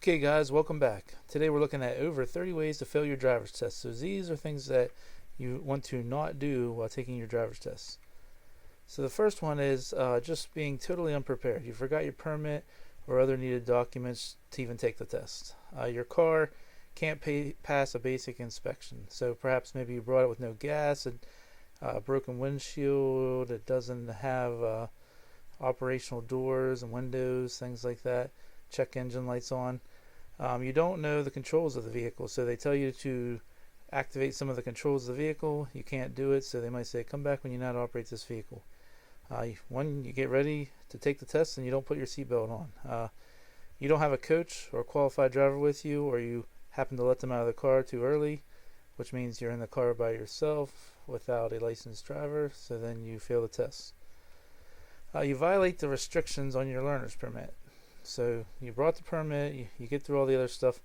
Okay guys, welcome back. Today we're looking at over 30 ways to fail your driver's test. So these are things that you want to not do while taking your driver's test. So the first one is just being totally unprepared. You forgot your permit or other needed documents to even take the test. Your car can't pass a basic inspection. So perhaps maybe you brought it with no gas, a broken windshield, it doesn't have operational doors and windows, things like that. Check engine lights on. You don't know the controls of the vehicle, so they tell you to activate some of the controls of the vehicle. You can't do it, so they might say, come back when you know how to operate this vehicle. When you get ready to take the test and you don't put your seatbelt on. You don't have a coach or a qualified driver with you, or you happen to let them out of the car too early, which means you're in the car by yourself without a licensed driver, so then you fail the test. You violate the restrictions on your learner's permit. So you brought the permit, you get through all the other stuff,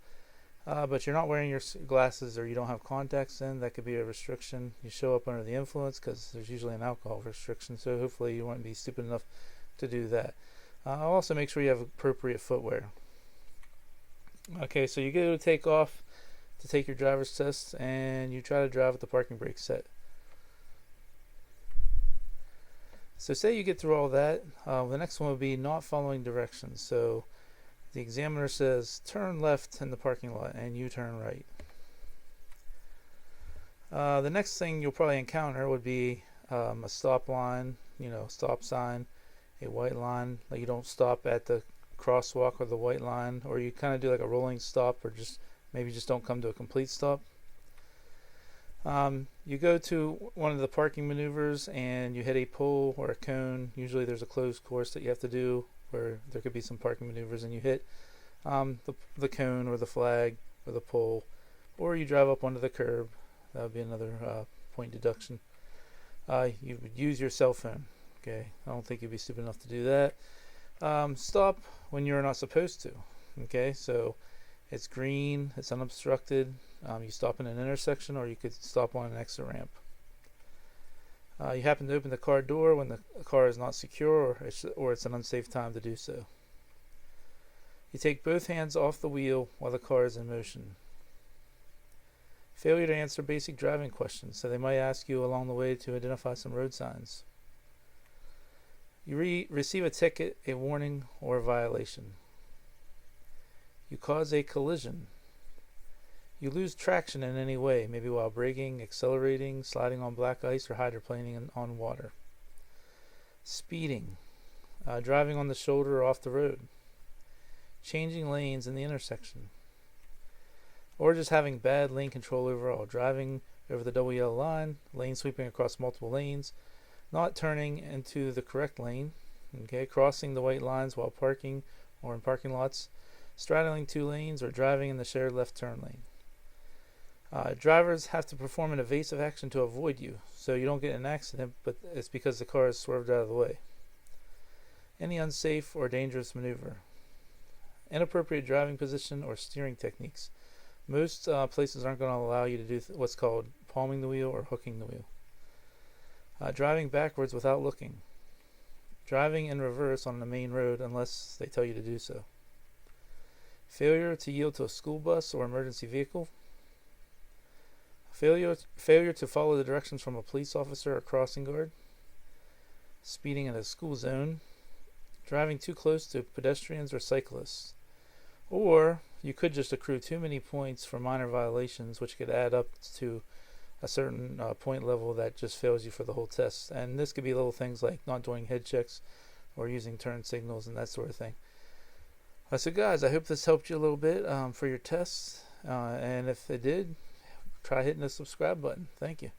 but you're not wearing your glasses or you don't have contacts in. That could be a restriction. You show up under the influence because there's usually an alcohol restriction, so hopefully you won't be stupid enough to do that. Also make sure you have appropriate footwear. Okay, so you go to take off to take your driver's test and you try to drive with the parking brake set. So say you get through all that, the next one would be not following directions. So the examiner says turn left in the parking lot and you turn right. The next thing you'll probably encounter would be a stop line, stop sign, a white line. Like you don't stop at the crosswalk or the white line, or you kind of do like a rolling stop, or maybe just don't come to a complete stop. You go to one of the parking maneuvers and you hit a pole or a cone. Usually there's a closed course that you have to do where there could be some parking maneuvers, and you hit the cone or the flag or the pole, or you drive up onto the curb. That would be another point deduction. You would use your cell phone. Okay, I don't think you'd be stupid enough to do that. Stop when you're not supposed to. Okay, so it's green, it's unobstructed. You stop in an intersection, or you could stop on an exit ramp. You happen to open the car door when the car is not secure, or it's an unsafe time to do so. You take both hands off the wheel while the car is in motion. Failure to answer basic driving questions, so they might ask you along the way to identify some road signs. You receive a ticket, a warning, or a violation. You cause a collision. You lose traction in any way, maybe while braking, accelerating, sliding on black ice, or hydroplaning on water. Speeding. Driving on the shoulder or off the road. Changing lanes in the intersection. Or just having bad lane control overall. Driving over the double yellow line, lane sweeping across multiple lanes, not turning into the correct lane, crossing the white lines while parking or in parking lots, straddling two lanes, or driving in the shared left turn lane. Drivers have to perform an evasive action to avoid you, so you don't get in an accident, but it's because the car is swerved out of the way. Any unsafe or dangerous maneuver. Inappropriate driving position or steering techniques. Most places aren't going to allow you to do what's called palming the wheel or hooking the wheel. Driving backwards without looking. Driving in reverse on the main road unless they tell you to do so. Failure to yield to a school bus or emergency vehicle. Failure to follow the directions from a police officer or crossing guard. Speeding in a school zone. Driving too close to pedestrians or cyclists. Or you could just accrue too many points for minor violations, which could add up to a certain point level that just fails you for the whole test. And this could be little things like not doing head checks or using turn signals and that sort of thing. So guys, I hope this helped you a little bit for your tests. And if it did, try hitting the subscribe button. Thank you.